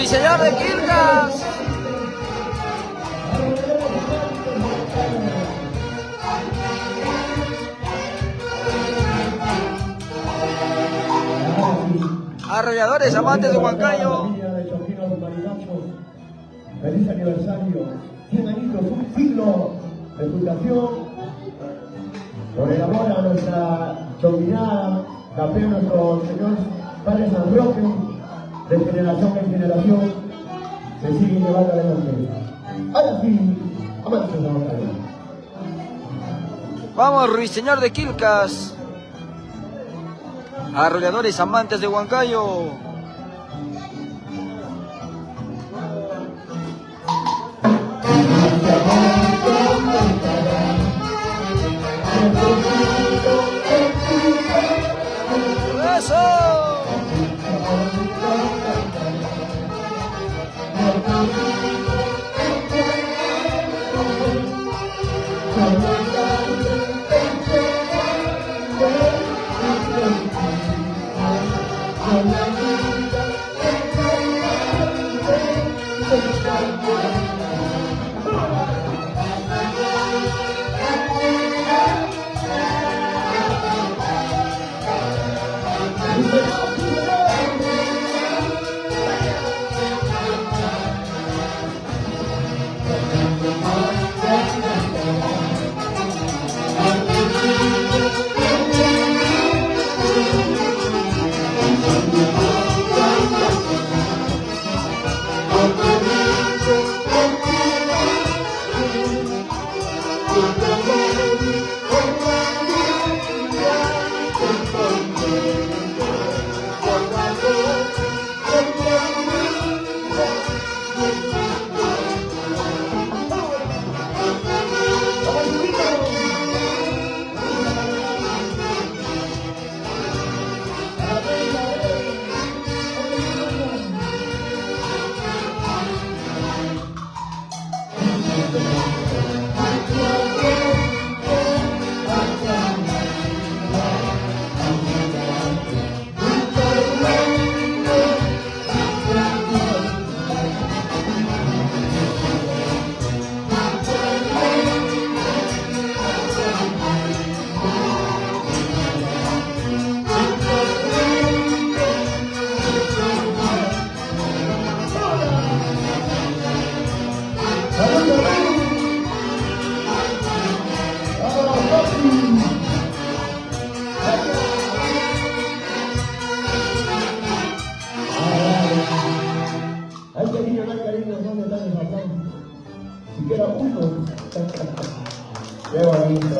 Ruiseñor de Quilcas. Arrolladores, amantes de Huancayo. Feliz aniversario, 100 añitos, un siglo de fundación, por el amor a nuestra dominada, campeón nuestro señor Padre San Roque, de generación en generación, se sigue llevando adelante. Ahora sí, amantes de Huancayo. Vamos, Ruiseñor de Quilcas. Arrolladores, amantes de Huancayo. ¡Eso!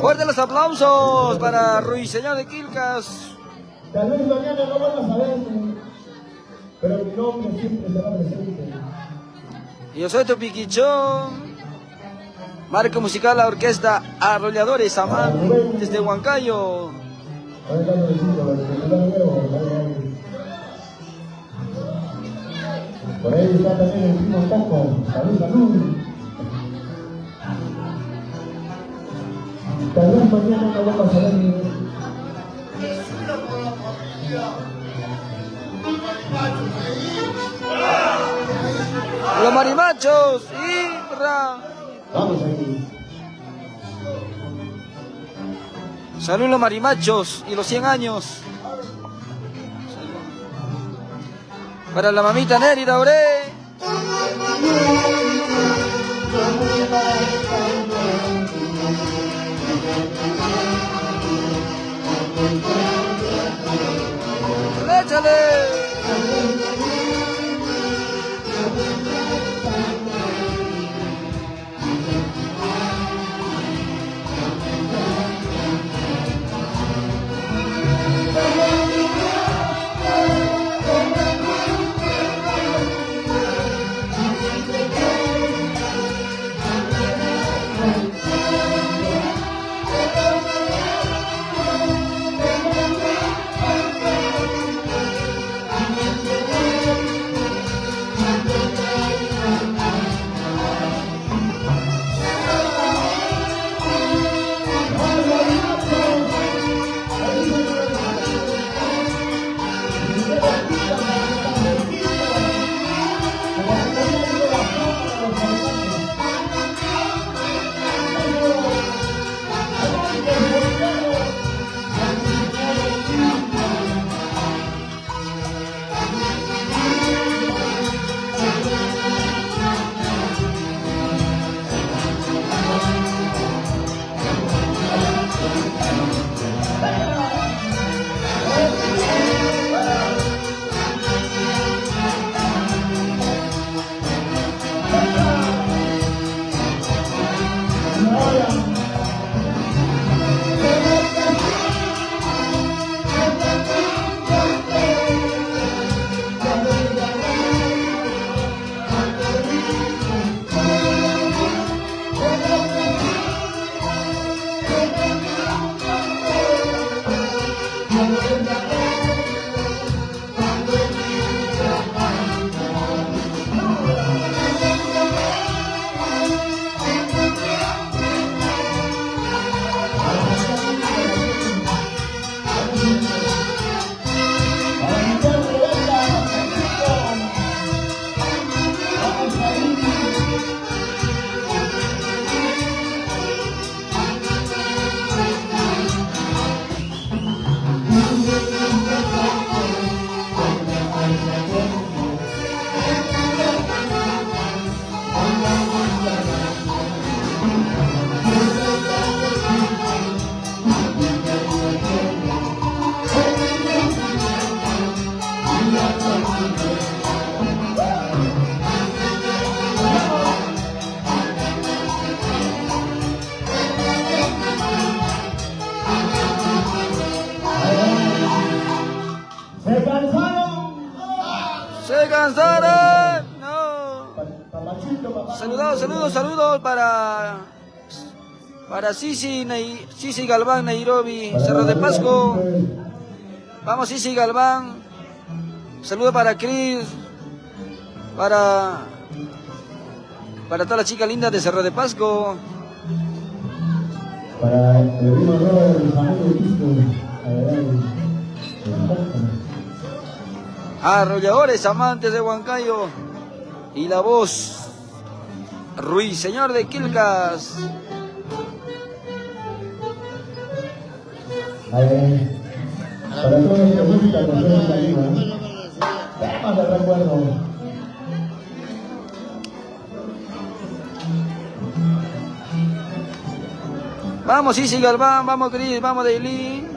Fuerte los aplausos para Ruiseñor de Quilcas. Tal vez mañana no van a saber, pero mi nombre siempre será presente. Yo soy tu piquichón. Marco musical, la orquesta Arrolladores, amantes de Huancayo. Por ahí está también el primo Taco. Salud, salud. Tal vez mañana no vamos a saber. Los marimachos, Ibra. Vamos ahí. Salud los marimachos y los 100 años. Para la mamita Neri Dauré. ¡Échale! Se cansaron. No. Saludos para Sisi Galván, Nairobi, Cerro de Pasco. Vamos, Sisi Galván. Saludos para Cris, para toda la chica linda de Cerro de Pasco. Para el primo Robert, el famoso disco. Arrolladores, amantes de Huancayo. Y la voz, Ruiz, señor de Quilcas. Para todos los que gustan con la lima, temas de recuerdo. Vamos, Sisi Galván, vamos, Cris, vamos, Daily.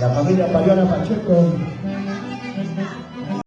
La familia Pariana Pacheco.